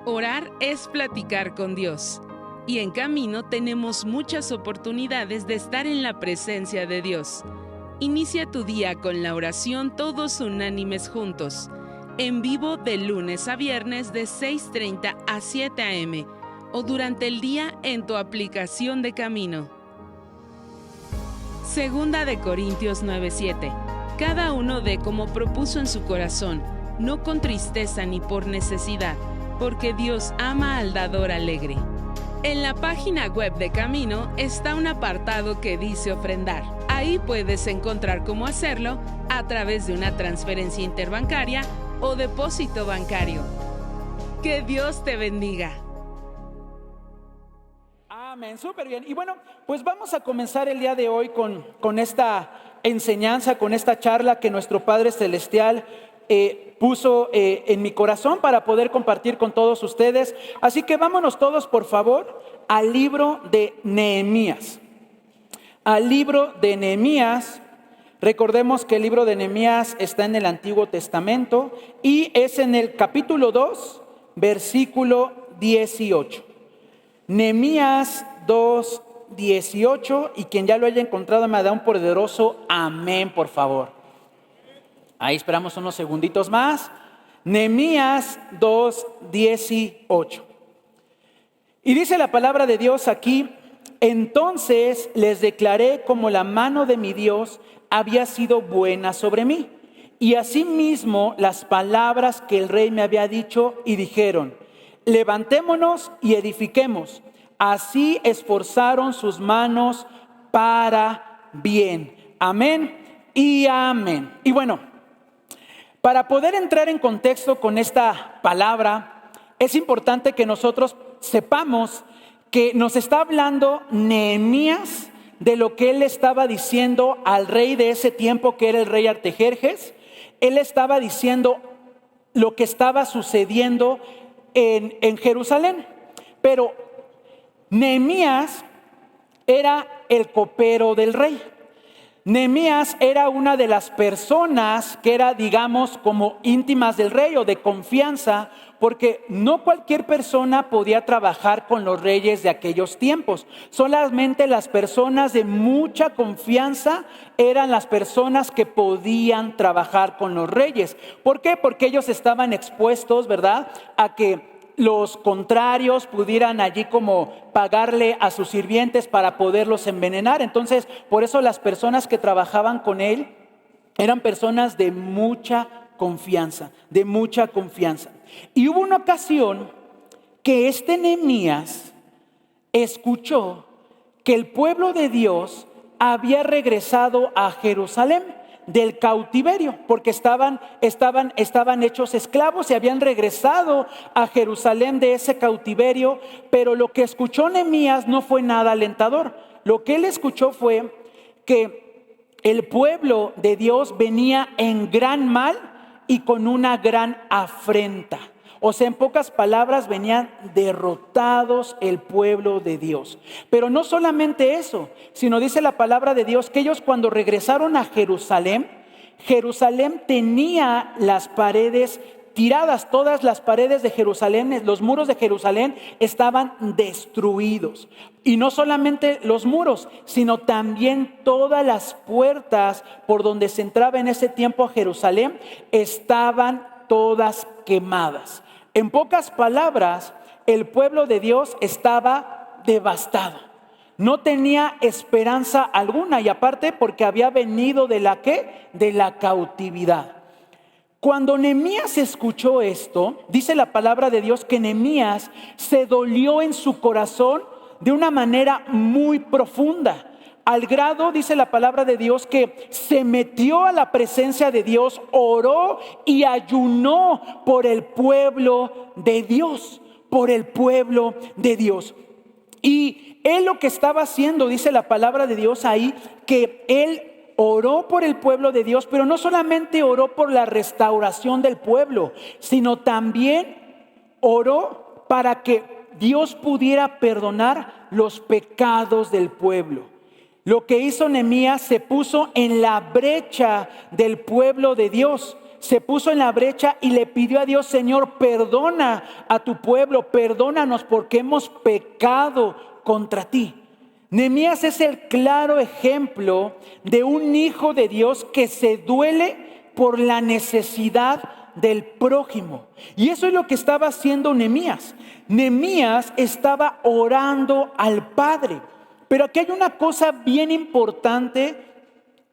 Orar es platicar con Dios. Y en Camino tenemos muchas oportunidades de estar en la presencia de Dios. Inicia tu día con la oración todos unánimes juntos. En vivo de lunes a viernes de 6:30 a 7 a.m. o durante el día en tu aplicación de Camino. Segunda de Corintios 9:7. Cada uno dé como propuso en su corazón, no con tristeza ni por necesidad, porque Dios ama al dador alegre. En la página web de Camino está un apartado que dice ofrendar. Ahí puedes encontrar cómo hacerlo a través de una transferencia interbancaria o depósito bancario. Que Dios te bendiga. Amén, súper bien. Y bueno, pues vamos a comenzar el día de hoy con esta enseñanza, con esta charla que nuestro Padre Celestial puso en mi corazón para poder compartir con todos ustedes. Así que vámonos todos, por favor, al libro de Nehemías. Al libro de Nehemías. Recordemos que el libro de Nehemías está en el Antiguo Testamento y es en el capítulo 2, versículo 18. Nehemías 2, 18, y quien ya lo haya encontrado me da un poderoso amén, por favor. Ahí esperamos unos segunditos más. Nehemías 2, 18. Y dice la palabra de Dios aquí: entonces les declaré como la mano de mi Dios había sido buena sobre mí, y asimismo las palabras que el rey me había dicho, y dijeron: levantémonos y edifiquemos. Así esforzaron sus manos para bien. Amén y amén. Y bueno, para poder entrar en contexto con esta palabra, es importante que nosotros sepamos que nos está hablando Nehemías de lo que él estaba diciendo al rey de ese tiempo, que era el rey Artajerjes. Él estaba diciendo lo que estaba sucediendo en Jerusalén. Pero Nehemías era el copero del rey. Nehemías era una de las personas que era, digamos, como íntimas del rey o de confianza, porque no cualquier persona podía trabajar con los reyes de aquellos tiempos. Solamente las personas de mucha confianza eran las personas que podían trabajar con los reyes. ¿Por qué? Porque ellos estaban expuestos, ¿verdad?, a que los contrarios pudieran allí como pagarle a sus sirvientes para poderlos envenenar. Entonces, por eso las personas que trabajaban con él eran personas de mucha confianza, de mucha confianza. Y hubo una ocasión que este Nehemías escuchó que el pueblo de Dios había regresado a Jerusalén del cautiverio, porque estaban hechos esclavos y habían regresado a Jerusalén de ese cautiverio. Pero lo que escuchó Nehemías no fue nada alentador. Lo que él escuchó fue que el pueblo de Dios venía en gran mal y con una gran afrenta. O sea, en pocas palabras, venían derrotados el pueblo de Dios. Pero no solamente eso, sino dice la palabra de Dios que ellos, cuando regresaron a Jerusalén, Jerusalén tenía las paredes tiradas. Todas las paredes de Jerusalén, los muros de Jerusalén estaban destruidos. Y no solamente los muros, sino también todas las puertas por donde se entraba en ese tiempo a Jerusalén estaban todas quemadas. En pocas palabras, el pueblo de Dios estaba devastado. No tenía esperanza alguna, y aparte porque había venido de la ¿qué? De la cautividad. Cuando Nehemías escuchó esto, dice la palabra de Dios que Nehemías se dolió en su corazón de una manera muy profunda. Al grado, dice la palabra de Dios, que se metió a la presencia de Dios, oró y ayunó por el pueblo de Dios, por el pueblo de Dios. Y él lo que estaba haciendo, dice la palabra de Dios ahí, que él oró por el pueblo de Dios, pero no solamente oró por la restauración del pueblo, sino también oró para que Dios pudiera perdonar los pecados del pueblo. Lo que hizo Nehemías, se puso en la brecha del pueblo de Dios, se puso en la brecha y le pidió a Dios: Señor, perdona a tu pueblo, perdónanos porque hemos pecado contra ti. Nehemías es el claro ejemplo de un hijo de Dios que se duele por la necesidad del prójimo. Y eso es lo que estaba haciendo Nehemías. Nehemías estaba orando al Padre. Pero aquí hay una cosa bien importante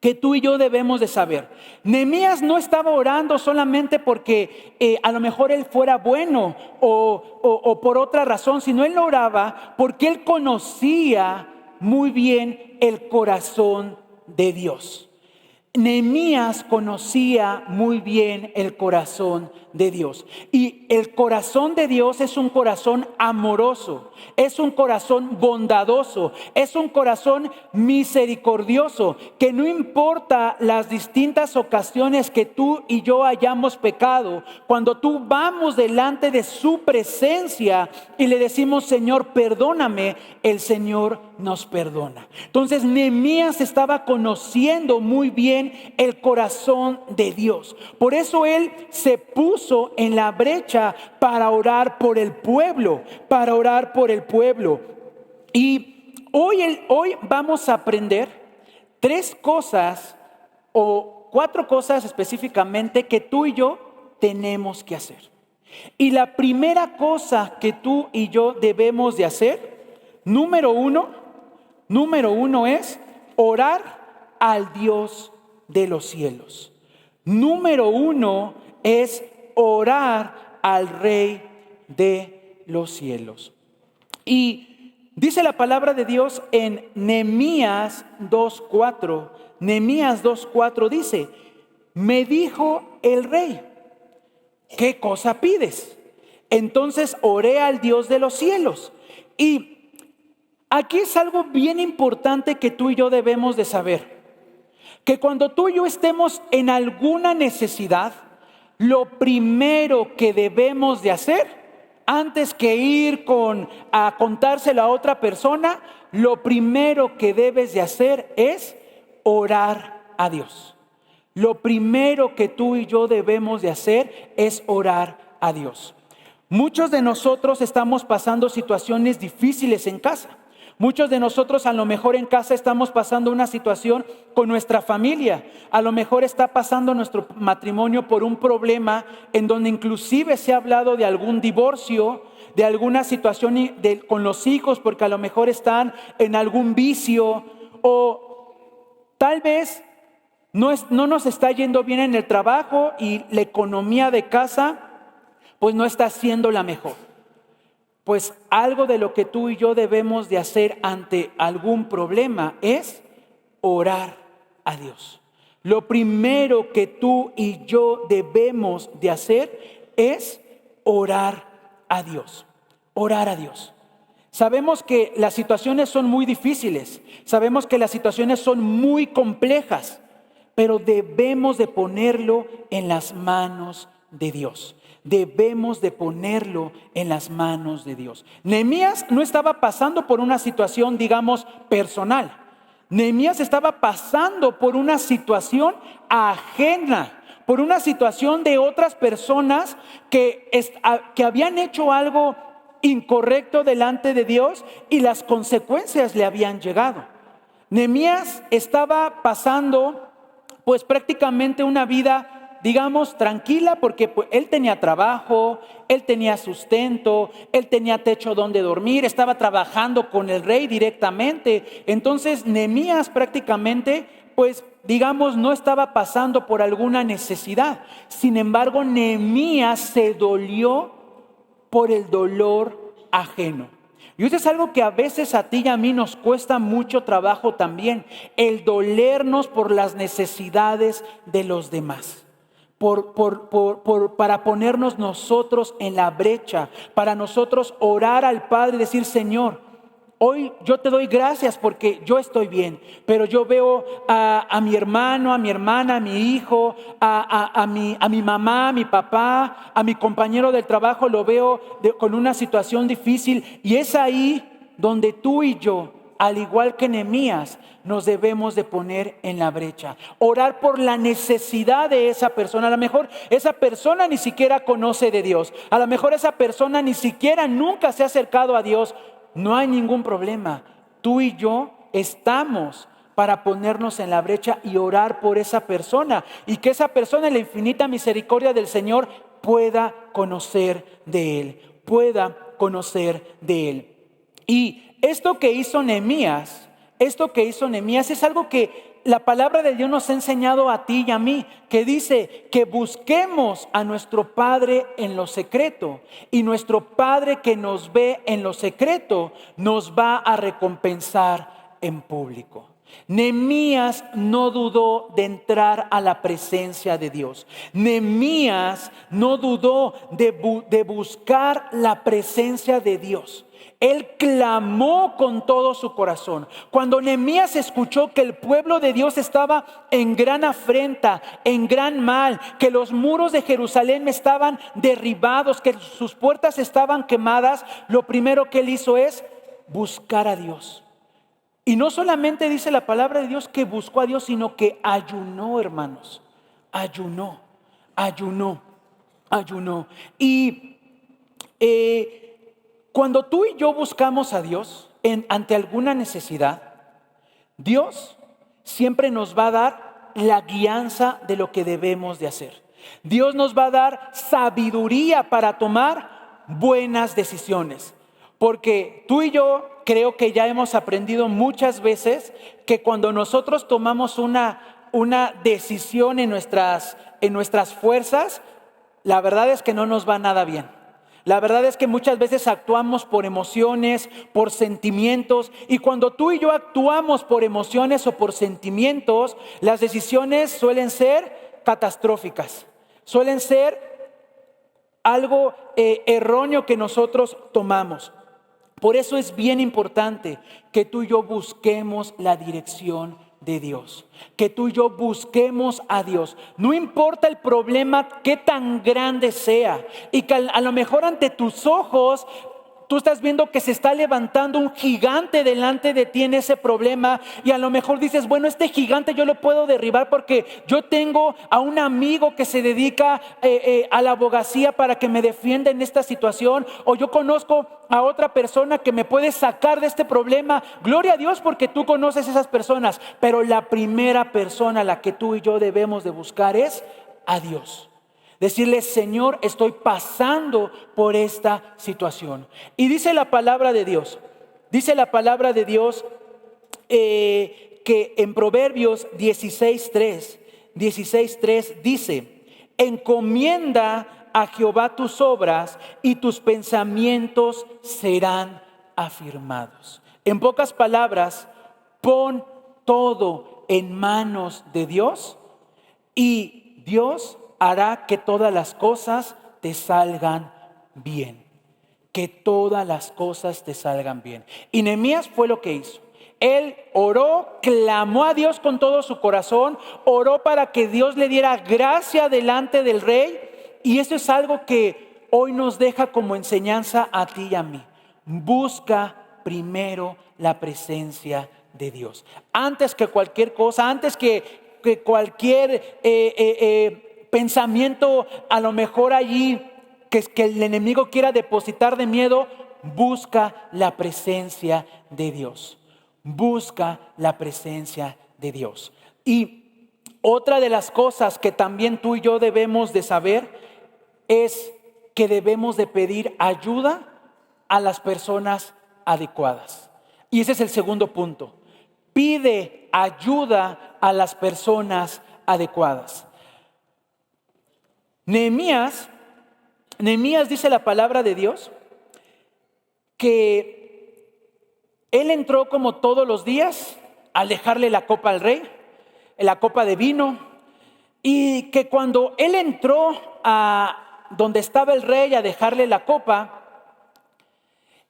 que tú y yo debemos de saber. Nehemías no estaba orando solamente porque a lo mejor él fuera bueno o por otra razón, sino él oraba porque él conocía muy bien el corazón de Dios. Nehemías conocía muy bien el corazón de Dios. Y el corazón de Dios es un corazón amoroso, es un corazón bondadoso, es un corazón misericordioso, que no importa las distintas ocasiones que tú y yo hayamos pecado, cuando tú vamos delante de su presencia y le decimos: Señor, perdóname, el Señor nos perdona. Entonces Nehemías estaba conociendo muy bien el corazón de Dios. Por eso él se puso en la brecha para orar por el pueblo, para orar por el pueblo. Y hoy vamos a aprender 3 cosas o 4 cosas específicamente que tú y yo tenemos que hacer. Y la primera cosa que tú y yo debemos de hacer, número uno es orar al Dios de los cielos. Número 1 es orar al Rey de los cielos. Y dice la palabra de Dios en Nehemías 2:4. Nehemías 2:4 dice: me dijo el rey, ¿qué cosa pides? Entonces oré al Dios de los cielos. Y aquí es algo bien importante que tú y yo debemos de saber. Que cuando tú y yo estemos en alguna necesidad, lo primero que debemos de hacer, antes que ir a contárselo a otra persona, lo primero que debes de hacer es orar a Dios. Lo primero que tú y yo debemos de hacer es orar a Dios. Muchos de nosotros estamos pasando situaciones difíciles en casa. Muchos de nosotros a lo mejor en casa estamos pasando una situación con nuestra familia. A lo mejor está pasando nuestro matrimonio por un problema en donde inclusive se ha hablado de algún divorcio, de alguna situación con los hijos, porque a lo mejor están en algún vicio, o tal vez no nos está yendo bien en el trabajo y la economía de casa pues no está siendo la mejor. Pues algo de lo que tú y yo debemos de hacer ante algún problema es orar a Dios. Lo primero que tú y yo debemos de hacer es orar a Dios. Orar a Dios. Sabemos que las situaciones son muy difíciles. Sabemos que las situaciones son muy complejas. Pero debemos de ponerlo en las manos de Dios. Debemos de ponerlo en las manos de Dios. Nehemías no estaba pasando por una situación, digamos, personal. Nehemías estaba pasando por una situación ajena, por una situación de otras personas que habían hecho algo incorrecto delante de Dios y las consecuencias le habían llegado. Nehemías estaba pasando pues prácticamente una vida, digamos, tranquila, porque pues, él tenía trabajo, él tenía sustento, él tenía techo donde dormir, estaba trabajando con el rey directamente. Entonces Nehemías prácticamente, pues digamos, no estaba pasando por alguna necesidad. Sin embargo, Nehemías se dolió por el dolor ajeno. Y eso es algo que a veces a ti y a mí nos cuesta mucho trabajo también, el dolernos por las necesidades de los demás. Para ponernos nosotros en la brecha, para nosotros orar al Padre y decir: Señor, hoy yo te doy gracias porque yo estoy bien, pero yo veo a mi hermano, a mi hermana, a mi hijo, a mi mamá, a mi papá, a mi compañero del trabajo, lo veo con una situación difícil, y es ahí donde tú y yo al igual que Nehemías, nos debemos de poner en la brecha. Orar por la necesidad de esa persona. A lo mejor esa persona ni siquiera conoce de Dios. A lo mejor esa persona ni siquiera nunca se ha acercado a Dios. No hay ningún problema. Tú y yo estamos para ponernos en la brecha y orar por esa persona. Y que esa persona, en la infinita misericordia del Señor, pueda conocer de Él. Pueda conocer de Él. Y esto que hizo Nehemías es algo que la palabra de Dios nos ha enseñado a ti y a mí, que dice que busquemos a nuestro Padre en lo secreto, y nuestro Padre que nos ve en lo secreto nos va a recompensar en público. Nehemías no dudó de entrar a la presencia de Dios. Nehemías no dudó de buscar la presencia de Dios. Él clamó con todo su corazón. Cuando Nehemías escuchó que el pueblo de Dios estaba en gran afrenta, en gran mal, que los muros de Jerusalén estaban derribados, que sus puertas estaban quemadas, lo primero que él hizo es buscar a Dios. Y no solamente dice la palabra de Dios que buscó a Dios, sino que ayunó, hermanos. Ayunó. Y cuando tú y yo buscamos a Dios ante alguna necesidad, Dios siempre nos va a dar la guianza de lo que debemos de hacer. Dios nos va a dar sabiduría para tomar buenas decisiones. Porque tú y yo creo que ya hemos aprendido muchas veces que cuando nosotros tomamos una decisión en nuestras fuerzas, la verdad es que no nos va nada bien. La verdad es que muchas veces actuamos por emociones, por sentimientos, y cuando tú y yo actuamos por emociones o por sentimientos, las decisiones suelen ser catastróficas, suelen ser algo erróneo que nosotros tomamos. Por eso es bien importante que tú y yo busquemos la dirección de Dios, que tú y yo busquemos a Dios. No importa el problema qué tan grande sea, y que a lo mejor ante tus ojos tú estás viendo que se está levantando un gigante delante de ti en ese problema, y a lo mejor dices, bueno, este gigante yo lo puedo derribar porque yo tengo a un amigo que se dedica a la abogacía para que me defienda en esta situación, o yo conozco a otra persona que me puede sacar de este problema. Gloria a Dios porque tú conoces esas personas, pero la primera persona a la que tú y yo debemos de buscar es a Dios. Decirle, Señor, estoy pasando por esta situación. Y dice la palabra de Dios, que en Proverbios 16:3 dice, encomienda a Jehová tus obras y tus pensamientos serán afirmados. En pocas palabras, pon todo en manos de Dios y Dios hará que todas las cosas te salgan bien. Que todas las cosas te salgan bien. Y Nehemías fue lo que hizo. Él oró, clamó a Dios con todo su corazón, oró para que Dios le diera gracia delante del rey. Y eso es algo que hoy nos deja como enseñanza a ti y a mí. Busca primero la presencia de Dios. Antes que cualquier cosa, antes que cualquier pensamiento a lo mejor allí que el enemigo quiera depositar de miedo, busca la presencia de Dios. Busca la presencia de Dios. Y otra de las cosas que también tú y yo debemos de saber es que debemos de pedir ayuda a las personas adecuadas. Y ese es el segundo punto. Pide ayuda a las personas adecuadas. Nehemías dice la palabra de Dios que él entró como todos los días a dejarle la copa al rey, la copa de vino, y que cuando él entró a donde estaba el rey a dejarle la copa,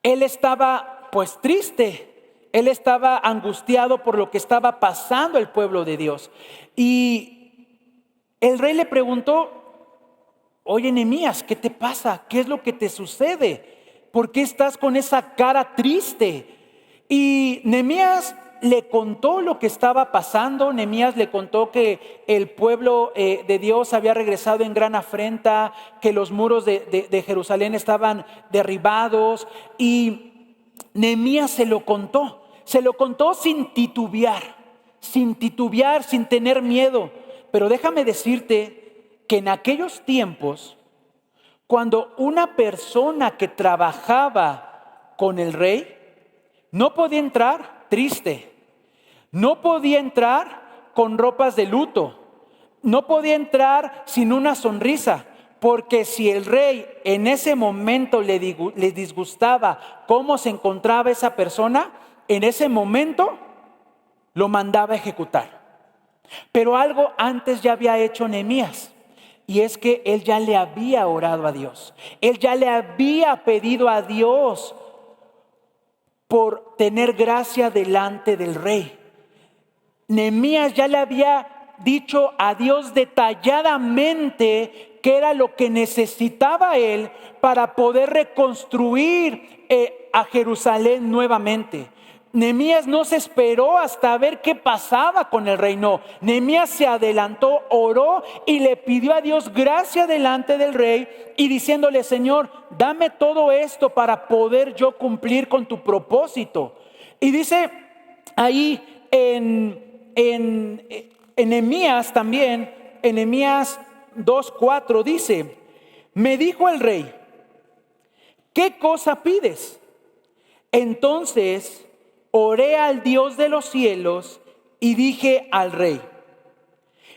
él estaba pues triste, él estaba angustiado por lo que estaba pasando el pueblo de Dios. Y el rey le preguntó, oye, Nehemías, ¿qué te pasa? ¿Qué es lo que te sucede? ¿Por qué estás con esa cara triste? Y Nehemías le contó lo que estaba pasando. Nehemías le contó que el pueblo de Dios había regresado en gran afrenta, que los muros de Jerusalén estaban derribados. Y Nehemías se lo contó sin titubear, sin tener miedo. Pero déjame decirte que en aquellos tiempos, cuando una persona que trabajaba con el rey no podía entrar triste, no podía entrar con ropas de luto, no podía entrar sin una sonrisa, porque si el rey en ese momento le disgustaba cómo se encontraba esa persona, en ese momento lo mandaba a ejecutar. Pero algo antes ya había hecho Nehemías, y es que él ya le había orado a Dios. Él ya le había pedido a Dios por tener gracia delante del rey. Nehemías ya le había dicho a Dios detalladamente qué era lo que necesitaba él para poder reconstruir a Jerusalén nuevamente. Nehemías no se esperó hasta ver qué pasaba con el rey, no. Nehemías se adelantó, oró y le pidió a Dios gracia delante del rey y diciéndole: Señor, dame todo esto para poder yo cumplir con tu propósito. Y dice ahí en Nehemías también, en Nehemías 2:4 dice: me dijo el rey, ¿qué cosa pides? Entonces oré al Dios de los cielos y dije al rey: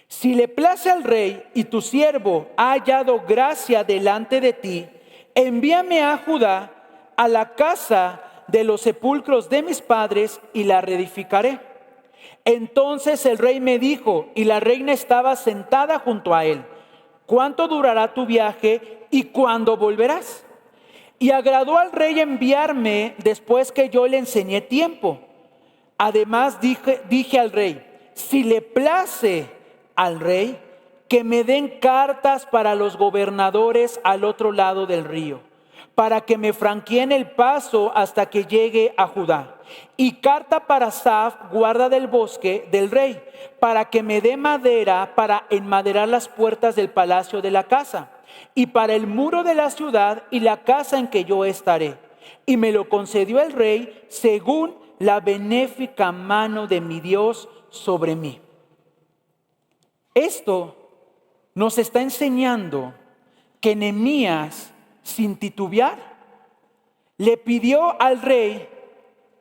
si le place al rey y tu siervo ha hallado gracia delante de ti, envíame a Judá, a la casa de los sepulcros de mis padres, y la reedificaré. Entonces el rey me dijo, y la reina estaba sentada junto a él: ¿cuánto durará tu viaje y cuándo volverás? Y agradó al rey enviarme después que yo le enseñé tiempo. Además dije al rey: si le place al rey, que me den cartas para los gobernadores al otro lado del río, para que me franqueen el paso hasta que llegue a Judá. Y carta para Asaf, guarda del bosque del rey, para que me dé madera para enmaderar las puertas del palacio de la casa, y para el muro de la ciudad y la casa en que yo estaré. Y me lo concedió el rey según la benéfica mano de mi Dios sobre mí. Esto nos está enseñando que Nehemías, sin titubear, le pidió al rey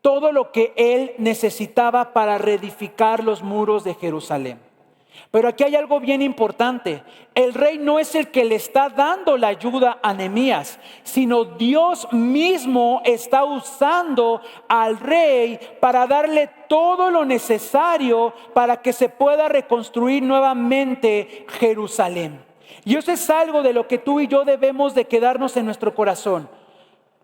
todo lo que él necesitaba para reedificar los muros de Jerusalén. Pero aquí hay algo bien importante. El rey no es el que le está dando la ayuda a Nehemías, sino Dios mismo está usando al rey para darle todo lo necesario para que se pueda reconstruir nuevamente Jerusalén. Y eso es algo de lo que tú y yo debemos de quedarnos en nuestro corazón.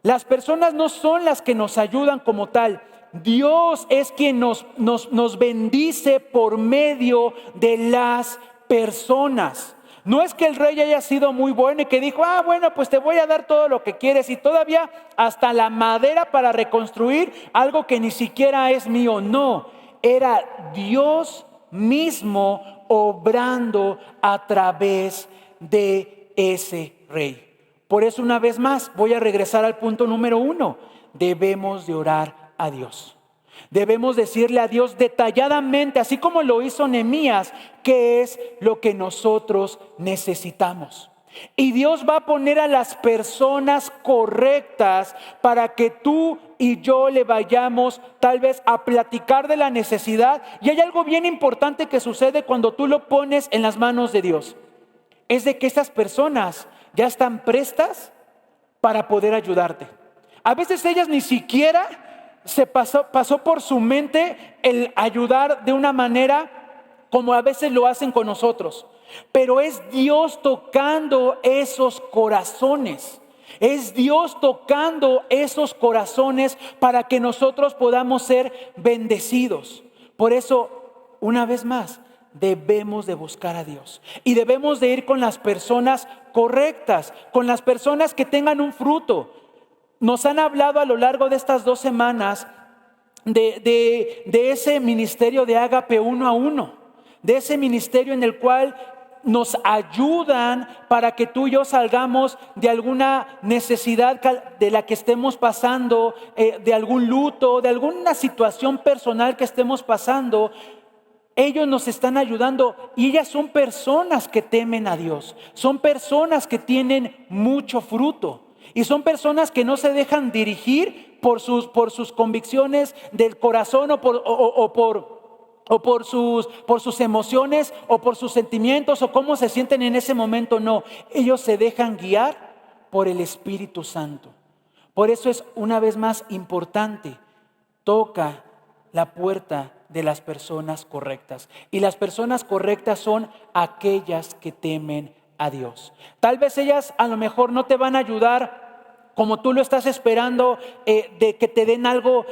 Las personas no son las que nos ayudan como tal. Dios es quien nos bendice por medio de las personas. No es que el rey haya sido muy bueno y que dijo: bueno, pues te voy a dar todo lo que quieres y todavía hasta la madera para reconstruir algo que ni siquiera es mío. No, era Dios mismo obrando a través de ese rey. Por eso, una vez más, voy a regresar al punto número 1. Debemos de orar a Dios. Debemos decirle a Dios detalladamente, así como lo hizo Nehemías, qué es lo que nosotros necesitamos. Y Dios va a poner a las personas correctas para que tú y yo le vayamos tal vez a platicar de la necesidad. Y hay algo bien importante que sucede cuando tú lo pones en las manos de Dios. Es de que estas personas ya están prestas para poder ayudarte. A veces ellas ni siquiera pasó por su mente el ayudar de una manera como a veces lo hacen con nosotros. Pero es Dios tocando esos corazones. Es Dios tocando esos corazones para que nosotros podamos ser bendecidos. Por eso, una vez más, debemos de buscar a Dios. Y debemos de ir con las personas correctas, con las personas que tengan un fruto. Nos han hablado a lo largo de estas 2 semanas de ese ministerio de Ágape 1 a 1, de ese ministerio en el cual nos ayudan para que tú y yo salgamos de alguna necesidad de la que estemos pasando, de algún luto, de alguna situación personal que estemos pasando. Ellos nos están ayudando y ellas son personas que temen a Dios, son personas que tienen mucho fruto y son personas que no se dejan dirigir por sus convicciones del corazón o por sus emociones o por sus sentimientos o cómo se sienten en ese momento. No, ellos se dejan guiar por el Espíritu Santo. Por eso es una vez más importante, toca la puerta de las personas correctas. Y las personas correctas son aquellas que temen a Dios. Tal vez ellas a lo mejor no te van a ayudar como tú lo estás esperando, de que te den algo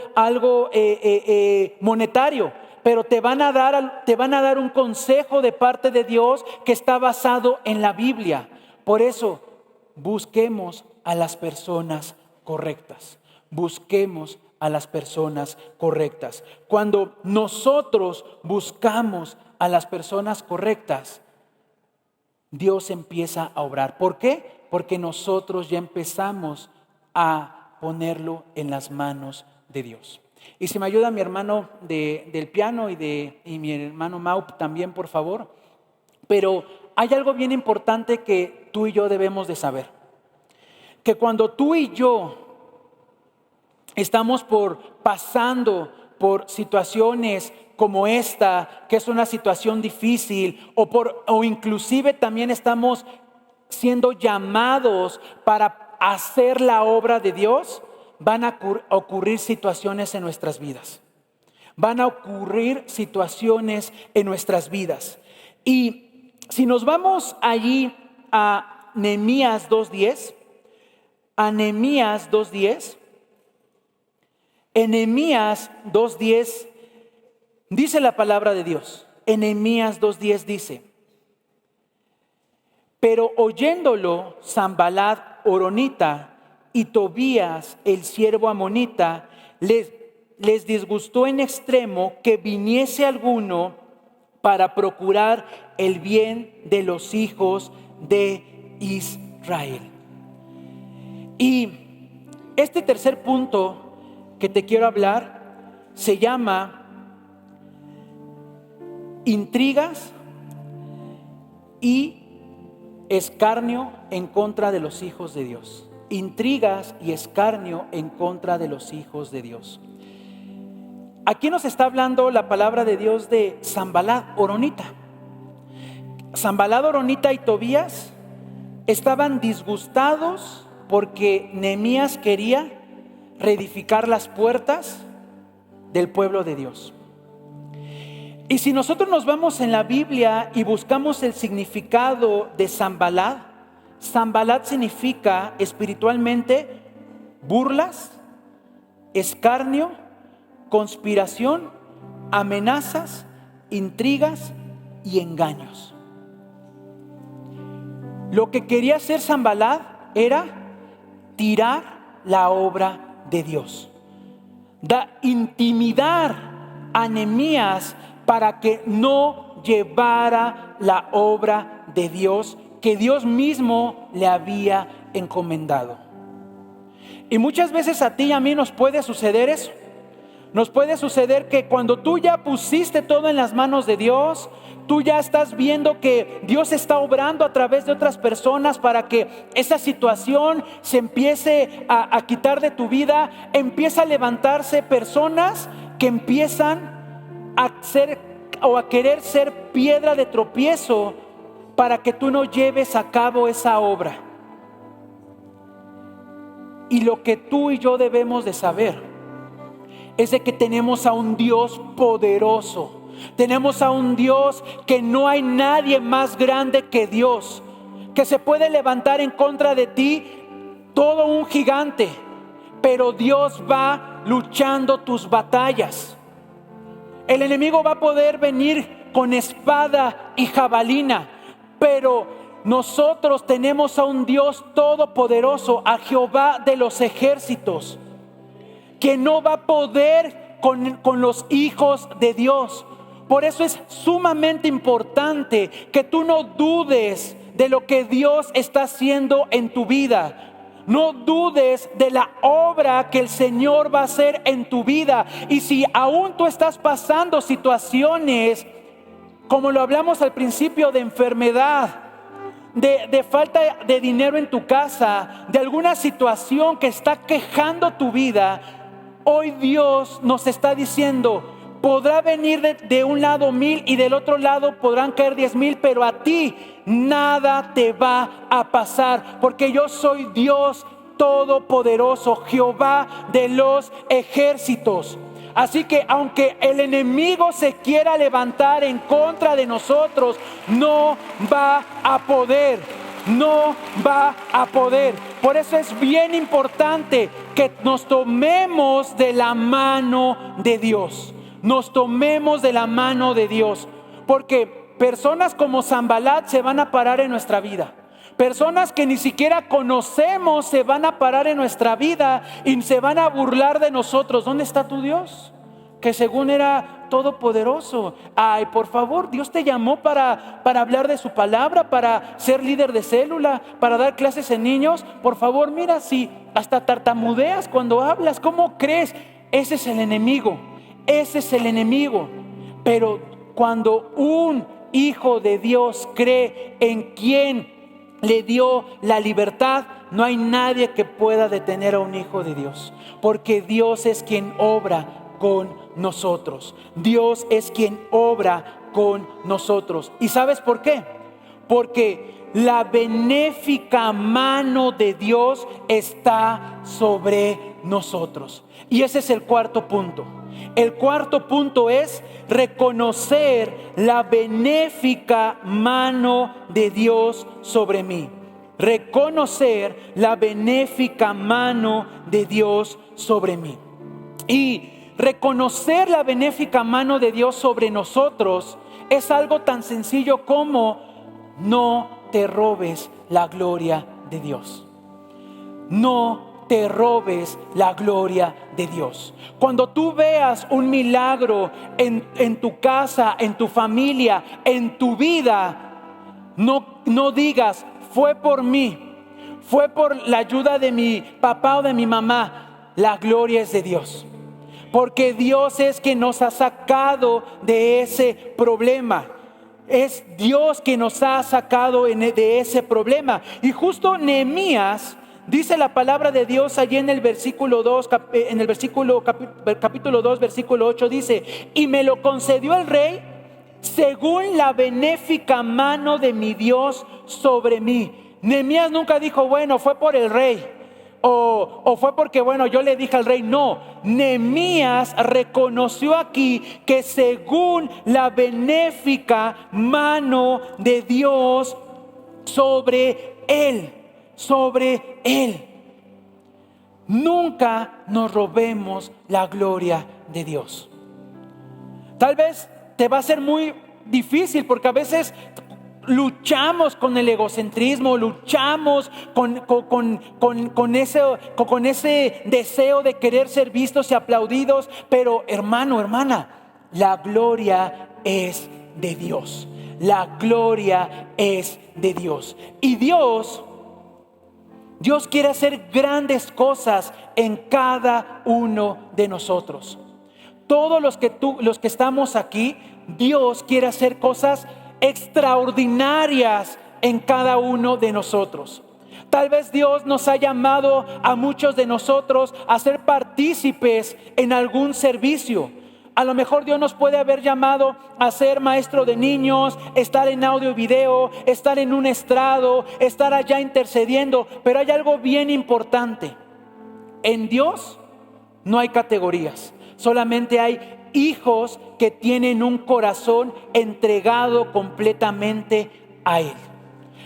monetario, pero te van a dar un consejo de parte de Dios que está basado en la Biblia. Por eso, busquemos a las personas correctas. Busquemos a las personas correctas. Cuando nosotros buscamos a las personas correctas, Dios empieza a obrar. ¿Por qué? Porque nosotros ya empezamos a ponerlo en las manos de Dios. Y si me ayuda mi hermano del piano y mi hermano Mau también, por favor. Pero hay algo bien importante que tú y yo debemos de saber. Que cuando tú y yo estamos pasando por situaciones como esta, que es una situación difícil, o inclusive también estamos siendo llamados para hacer la obra de Dios, van a ocurrir situaciones en nuestras vidas. Van a ocurrir situaciones en nuestras vidas. Y si nos vamos allí a Nehemías 2:10, en Nehemías 2:10 dice la palabra de Dios. En Nehemías 2:10 dice: pero oyéndolo Sanballat horonita y Tobías el siervo amonita, les disgustó en extremo que viniese alguno para procurar el bien de los hijos de Israel. Y este tercer punto que te quiero hablar se llama intrigas y escarnio en contra de los hijos de Dios. Intrigas y escarnio en contra de los hijos de Dios. Aquí nos está hablando la palabra de Dios de Sanballat horonita. Sanballat horonita y Tobías estaban disgustados porque Nehemías quería reedificar las puertas del pueblo de Dios. Y si nosotros nos vamos en la Biblia y buscamos el significado de Sanballat, Sanballat significa espiritualmente burlas, escarnio, conspiración, amenazas, intrigas y engaños. Lo que quería hacer Sanballat era tirar la obra de Dios, intimidar a Nehemías para que no llevara la obra de Dios que Dios mismo le había encomendado. Y muchas veces a ti y a mí nos puede suceder eso. Nos puede suceder que cuando tú ya pusiste todo en las manos de Dios, tú ya estás viendo que Dios está obrando a través de otras personas para que esa situación se empiece a quitar de tu vida. Empieza a levantarse personas que empiezan a querer ser piedra de tropiezo para que tú no lleves a cabo esa obra. Y lo que tú y yo debemos de saber es de que tenemos a un Dios poderoso. Tenemos a un Dios que no hay nadie más grande que Dios, que se puede levantar en contra de ti todo un gigante, pero Dios va luchando tus batallas. El enemigo va a poder venir con espada y jabalina, pero nosotros tenemos a un Dios todopoderoso, a Jehová de los ejércitos, que no va a poder con los hijos de Dios. Por eso es sumamente importante que tú no dudes de lo que Dios está haciendo en tu vida. No dudes de la obra que el Señor va a hacer en tu vida. Y si aún tú estás pasando situaciones, como lo hablamos al principio, de enfermedad, de falta de dinero en tu casa, de alguna situación que está quejando tu vida, hoy Dios nos está diciendo: podrá venir de un lado 1000 y del otro lado podrán caer 10,000, pero a ti nada te va a pasar, porque yo soy Dios Todopoderoso, Jehová de los ejércitos. Así que aunque el enemigo se quiera levantar en contra de nosotros, no va a poder. No va a poder. Por eso es bien importante que nos tomemos de la mano de Dios. Nos tomemos de la mano de Dios. Porque personas como Sanbalat se van a parar en nuestra vida. Personas que ni siquiera conocemos se van a parar en nuestra vida y se van a burlar de nosotros. ¿Dónde está tu Dios? Que según era todopoderoso. Ay, por favor, Dios te llamó para hablar de su palabra, para ser líder de célula, para dar clases en niños. Por favor, mira, si hasta tartamudeas cuando hablas, ¿cómo crees? Ese es el enemigo. Ese es el enemigo. Pero cuando un hijo de Dios cree en quien le dio la libertad, no hay nadie que pueda detener a un hijo de Dios, porque Dios es quien obra con nosotros. Dios es quien obra con nosotros. ¿Y sabes por qué? Porque la benéfica mano de Dios está sobre nosotros. Y ese es el cuarto punto. El cuarto punto es reconocer la benéfica mano de Dios sobre mí. Reconocer la benéfica mano de Dios sobre mí. Y reconocer la benéfica mano de Dios sobre nosotros es algo tan sencillo como: no te robes la gloria de Dios. No te robes la gloria de Dios. Cuando tú veas un milagro en tu casa, en tu familia, en tu vida, no digas: fue por mí, fue por la ayuda de mi papá o de mi mamá. La gloria es de Dios, porque Dios es quien nos ha sacado de ese problema. Es Dios quien nos ha sacado de ese problema. Y justo Nehemías, dice la palabra de Dios allí en el versículo 2, capítulo 2, versículo 8, dice: y me lo concedió el rey según la benéfica mano de mi Dios sobre mí. Nehemías nunca dijo: bueno, fue por el rey, o fue porque, bueno, yo le dije al rey. No, Nehemías reconoció aquí que según la benéfica mano de Dios sobre él. Nunca nos robemos la gloria de Dios. Tal vez te va a ser muy difícil, porque a veces luchamos con el egocentrismo, luchamos con ese deseo de querer ser vistos y aplaudidos. Pero hermano, hermana, la gloria es de Dios. La gloria es de Dios. Y Dios quiere hacer grandes cosas en cada uno de nosotros. Todos los que estamos aquí, Dios quiere hacer cosas extraordinarias en cada uno de nosotros. Tal vez Dios nos ha llamado a muchos de nosotros a ser partícipes en algún servicio. A lo mejor Dios nos puede haber llamado a ser maestro de niños, estar en audio y video, estar en un estrado, estar allá intercediendo. Pero hay algo bien importante. En Dios no hay categorías. Solamente hay hijos que tienen un corazón entregado completamente a Él.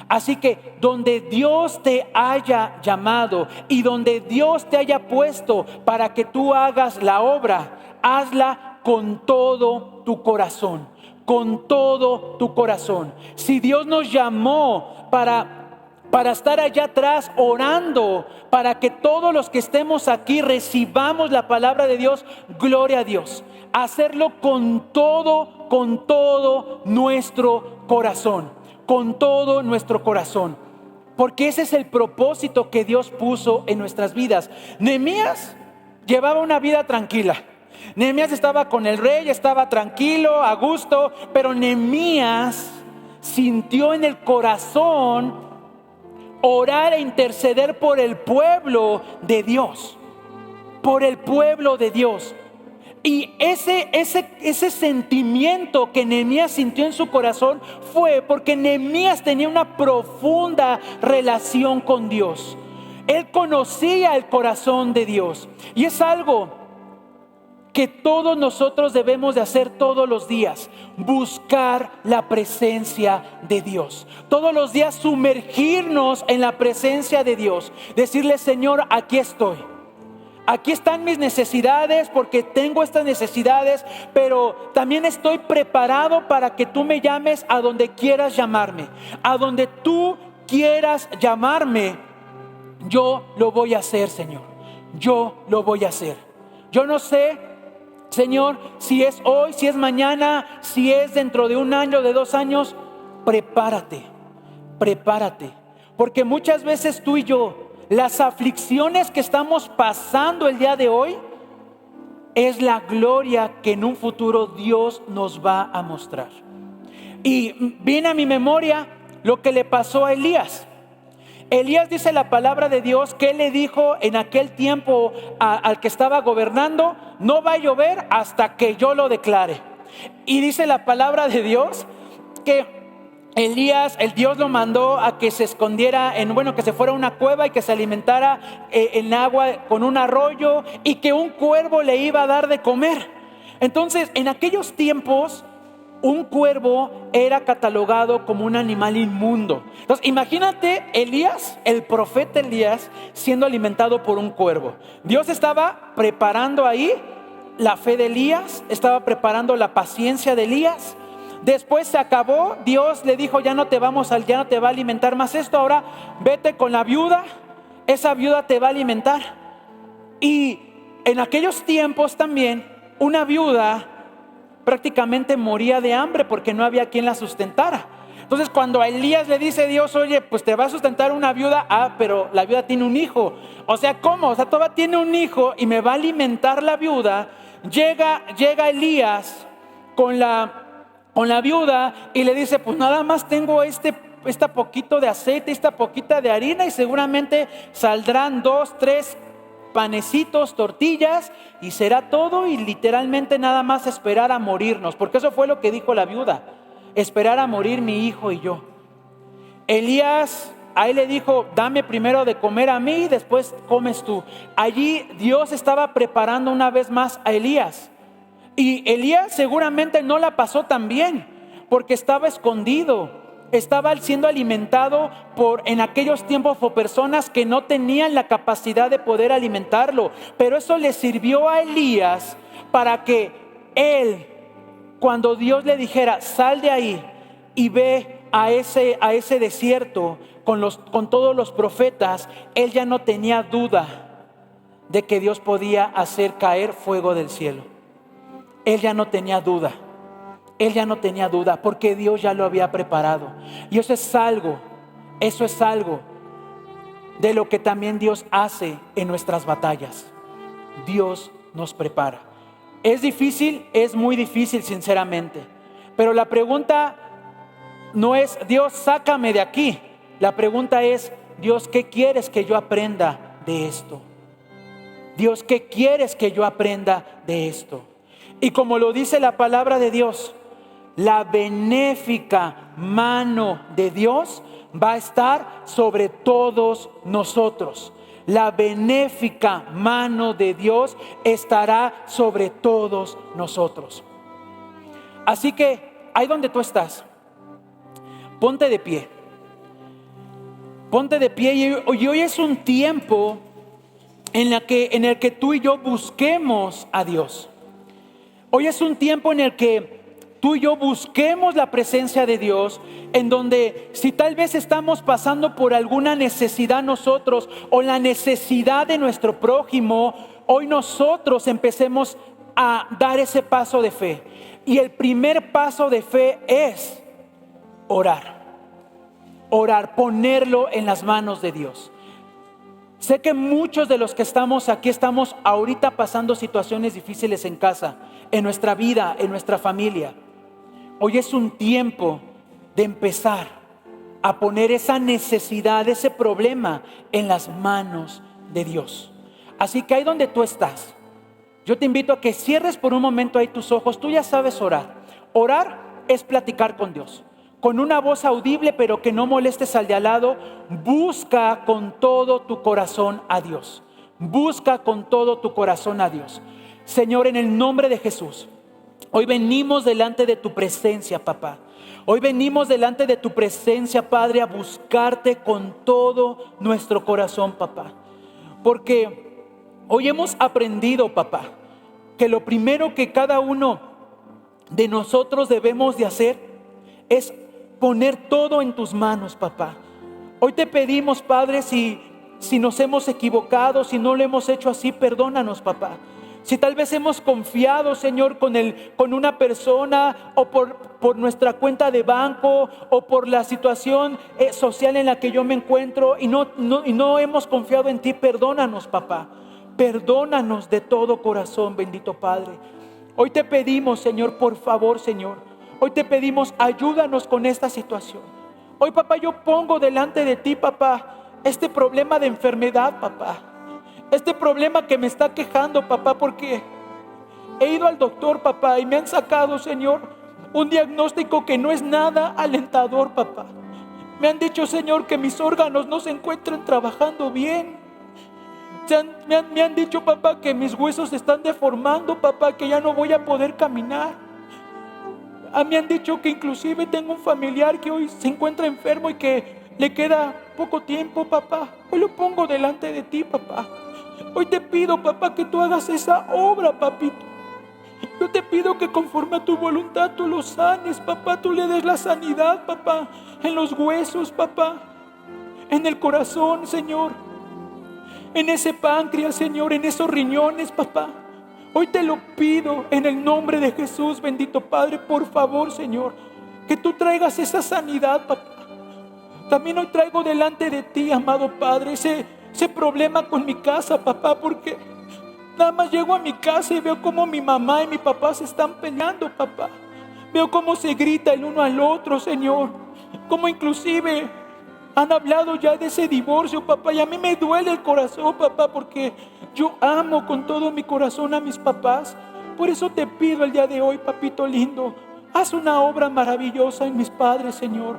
Así que donde Dios te haya llamado y donde Dios te haya puesto para que tú hagas la obra, hazla con todo tu corazón. Con todo tu corazón. Si Dios nos llamó para para estar allá atrás orando, para que todos los que estemos aquí recibamos la palabra de Dios. Gloria a Dios. Hacerlo con todo nuestro corazón, con todo nuestro corazón. Porque ese es el propósito que Dios puso en nuestras vidas. Nehemías llevaba una vida tranquila. Nehemías estaba con el rey, estaba tranquilo, a gusto, pero Nehemías sintió en el corazón orar e interceder por el pueblo de Dios, por el pueblo de Dios. Y ese sentimiento que Nehemías sintió en su corazón fue porque Nehemías tenía una profunda relación con Dios. Él conocía el corazón de Dios, y es algo que todos nosotros debemos de hacer todos los días: buscar la presencia de Dios. Todos los días sumergirnos en la presencia de Dios. Decirle: Señor, aquí estoy. Aquí están mis necesidades, porque tengo estas necesidades, pero también estoy preparado para que tú me llames a donde quieras llamarme. A donde tú quieras llamarme, yo lo voy a hacer, Señor. Yo lo voy a hacer. Yo no sé, Señor, si es hoy, si es mañana, si es dentro de 1 año, de 2 años. Prepárate, porque muchas veces tú y yo, las aflicciones que estamos pasando el día de hoy, es la gloria que en un futuro Dios nos va a mostrar. Y viene a mi memoria lo que le pasó a Elías. Elías, dice la palabra de Dios, que él le dijo en aquel tiempo al que estaba gobernando: no va a llover hasta que yo lo declare. Y dice la palabra de Dios que Elías, el Dios lo mandó a que se escondiera que se fuera a una cueva y que se alimentara en agua con un arroyo, y que un cuervo le iba a dar de comer. Entonces, en aquellos tiempos, un cuervo era catalogado como un animal inmundo. Entonces, imagínate Elías, el profeta Elías, siendo alimentado por un cuervo. Dios estaba preparando ahí la fe de Elías, estaba preparando la paciencia de Elías. Después se acabó, Dios le dijo: ya no te va a alimentar más esto, ahora vete con la viuda, esa viuda te va a alimentar. Y en aquellos tiempos también, una viuda prácticamente moría de hambre porque no había quien la sustentara. Entonces, cuando a Elías le dice Dios: oye, pues te va a sustentar una viuda. Pero la viuda tiene un hijo. O sea, ¿cómo? O sea, todavía tiene un hijo y me va a alimentar la viuda. Llega Elías con la viuda y le dice: pues nada más tengo esta poquito de aceite, esta poquita de harina, y seguramente saldrán 2, 3 panecitos, tortillas, y será todo. Y literalmente nada más esperar a morirnos, porque eso fue lo que dijo la viuda: esperar a morir mi hijo y yo. Elías a él le dijo: dame primero de comer a mí y después comes tú. Allí Dios estaba preparando una vez más a Elías. Y Elías seguramente no la pasó tan bien, porque estaba escondido, estaba siendo alimentado en aquellos tiempos por personas que no tenían la capacidad de poder alimentarlo. Pero eso le sirvió a Elías para que él, cuando Dios le dijera: sal de ahí y ve a ese desierto con todos los profetas, él ya no tenía duda de que Dios podía hacer caer fuego del cielo. Él ya no tenía duda. Porque Dios ya lo había preparado. Y eso es algo de lo que también Dios hace en nuestras batallas. Dios nos prepara. Es difícil, es muy difícil, sinceramente. Pero la pregunta no es: Dios, sácame de aquí. La pregunta es: Dios, ¿qué quieres que yo aprenda de esto? Dios, ¿qué quieres que yo aprenda de esto? Y como lo dice la palabra de Dios, la benéfica mano de Dios va a estar sobre todos nosotros. La benéfica mano de Dios estará sobre todos nosotros. Así que ahí donde tú estás, ponte de pie. Y hoy es un tiempo en el que tú y yo busquemos a Dios. Hoy es un tiempo en el que tú y yo busquemos la presencia de Dios, en donde si tal vez estamos pasando por alguna necesidad nosotros o la necesidad de nuestro prójimo, hoy nosotros empecemos a dar ese paso de fe. Y el primer paso de fe es orar. Orar, ponerlo en las manos de Dios. Sé que muchos de los que estamos aquí estamos ahorita pasando situaciones difíciles en casa, en nuestra vida, en nuestra familia. Hoy es un tiempo de empezar a poner esa necesidad, ese problema en las manos de Dios. Así que ahí donde tú estás, yo te invito a que cierres por un momento ahí tus ojos. Tú ya sabes orar. Orar es platicar con Dios, con una voz audible, pero que no molestes al de al lado. Busca con todo tu corazón a Dios. Busca con todo tu corazón a Dios. Señor, en el nombre de Jesús, hoy venimos delante de tu presencia, papá. Hoy venimos delante de tu presencia, Padre, a buscarte con todo nuestro corazón, papá. Porque hoy hemos aprendido, papá, que lo primero que cada uno de nosotros debemos de hacer es poner todo en tus manos, papá. Hoy te pedimos, Padre, si nos hemos equivocado, si no lo hemos hecho así, perdónanos, papá. Si tal vez hemos confiado, Señor, con una persona o por nuestra cuenta de banco o por la situación social en la que yo me encuentro y no hemos confiado en ti, perdónanos, papá. Perdónanos de todo corazón, bendito Padre. Hoy te pedimos, Señor, por favor, Señor. Hoy te pedimos, ayúdanos con esta situación. Hoy, papá, yo pongo delante de ti, papá, este problema de enfermedad, papá. Este problema que me está quejando, papá, porque he ido al doctor, papá, y me han sacado, Señor, un diagnóstico que no es nada alentador, papá. Me han dicho, Señor, que mis órganos no se encuentran trabajando bien. Me han dicho, papá, que mis huesos se están deformando, papá, que ya no voy a poder caminar. Me han dicho que inclusive tengo un familiar que hoy se encuentra enfermo y que le queda poco tiempo, papá. Hoy lo pongo delante de ti, papá. Hoy te pido, papá, que tú hagas esa obra, papito. Yo te pido que conforme a tu voluntad tú lo sanes, papá. Tú le des la sanidad, papá, en los huesos, papá, en el corazón, Señor, en ese páncreas, Señor, en esos riñones, papá. Hoy te lo pido en el nombre de Jesús, bendito Padre. Por favor, Señor, que tú traigas esa sanidad, papá. También hoy traigo delante de ti, amado Padre, ese problema con mi casa, papá, porque nada más llego a mi casa y veo cómo mi mamá y mi papá se están peleando, papá. Veo cómo se grita el uno al otro, Señor. Cómo inclusive han hablado ya de ese divorcio, papá. Y a mí me duele el corazón, papá, porque yo amo con todo mi corazón a mis papás. Por eso te pido el día de hoy, papito lindo, haz una obra maravillosa en mis padres, Señor.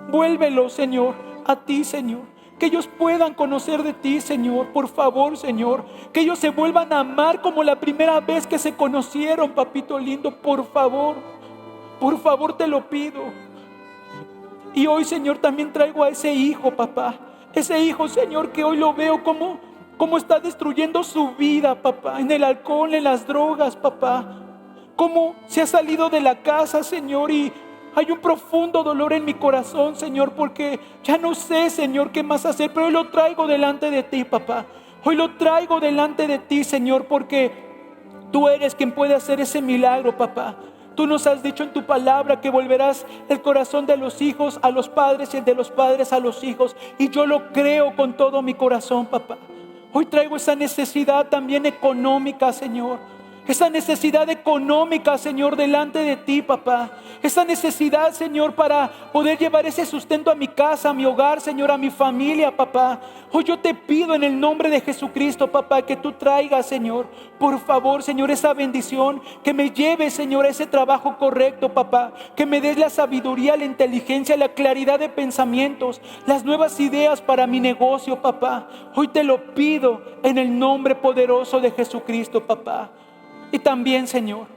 Vuélvelos, Señor, a ti, Señor. Que ellos puedan conocer de ti, Señor. Por favor, Señor. Que ellos se vuelvan a amar como la primera vez que se conocieron, papito lindo. Por favor te lo pido. Y hoy, Señor, también traigo a ese hijo, papá. Ese hijo, Señor, que hoy lo veo como está destruyendo su vida, papá. En el alcohol, en las drogas, papá. Cómo se ha salido de la casa, Señor, y hay un profundo dolor en mi corazón, Señor, porque ya no sé, Señor, qué más hacer. Pero hoy lo traigo delante de ti, papá. Hoy lo traigo delante de ti, Señor, porque tú eres quien puede hacer ese milagro, papá. Tú nos has dicho en tu palabra que volverás el corazón de los hijos a los padres y el de los padres a los hijos. Y yo lo creo con todo mi corazón, papá. Hoy traigo esa necesidad también económica, Señor. Esa necesidad económica, Señor, delante de ti, papá. Esa necesidad, Señor, para poder llevar ese sustento a mi casa, a mi hogar, Señor, a mi familia, papá. Hoy yo te pido en el nombre de Jesucristo, papá, que tú traigas, Señor, por favor, Señor, esa bendición. Que me lleves, Señor, a ese trabajo correcto, papá. Que me des la sabiduría, la inteligencia, la claridad de pensamientos, las nuevas ideas para mi negocio, papá. Hoy te lo pido en el nombre poderoso de Jesucristo, papá. Y también, Señor,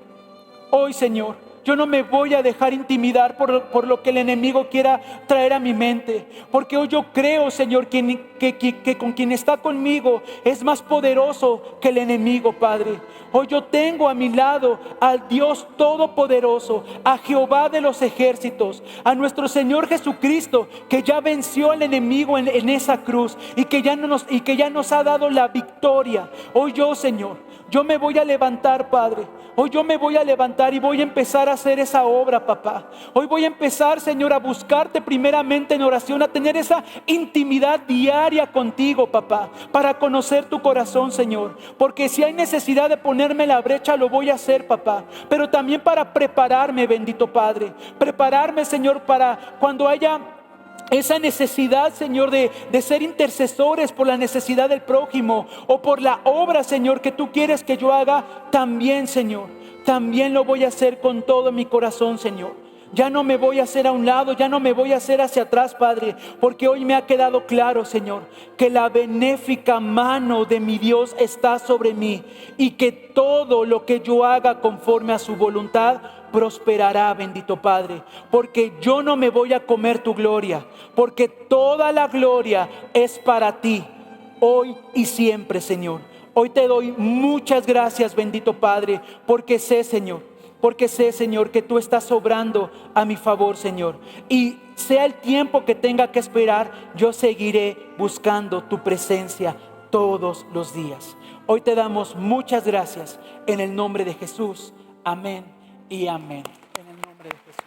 hoy, Señor, yo no me voy a dejar intimidar por lo que el enemigo quiera traer a mi mente. Porque hoy yo creo, Señor, que con quien está conmigo es más poderoso que el enemigo, Padre. Hoy yo tengo a mi lado al Dios Todopoderoso, a Jehová de los ejércitos, a nuestro Señor Jesucristo, que ya venció al enemigo en esa cruz y que ya nos ha dado la victoria. Hoy yo, Señor, yo me voy a levantar, Padre. Hoy yo me voy a levantar y voy a empezar a hacer esa obra, papá. Hoy voy a empezar, Señor, a buscarte primeramente en oración, a tener esa intimidad diaria contigo, papá, para conocer tu corazón, Señor. Porque si hay necesidad de ponerme en la brecha, lo voy a hacer, papá. Pero también para prepararme, bendito Padre. Prepararme, Señor, para cuando haya esa necesidad, Señor, de ser intercesores por la necesidad del prójimo o por la obra, Señor, que tú quieres que yo haga, también, Señor, también lo voy a hacer con todo mi corazón, Señor. Ya no me voy a hacer a un lado, ya no me voy a hacer hacia atrás, Padre, porque hoy me ha quedado claro, Señor, que la benéfica mano de mi Dios está sobre mí y que todo lo que yo haga conforme a su voluntad prosperará, bendito Padre, porque yo no me voy a comer tu gloria, porque toda la gloria es para ti, hoy y siempre, Señor. Hoy te doy muchas gracias, bendito Padre, porque sé, Señor, que tú estás obrando a mi favor, Señor. Y sea el tiempo que tenga que esperar, yo seguiré buscando tu presencia todos los días. Hoy te damos muchas gracias en el nombre de Jesús. Amén y amén. En el nombre de Jesús.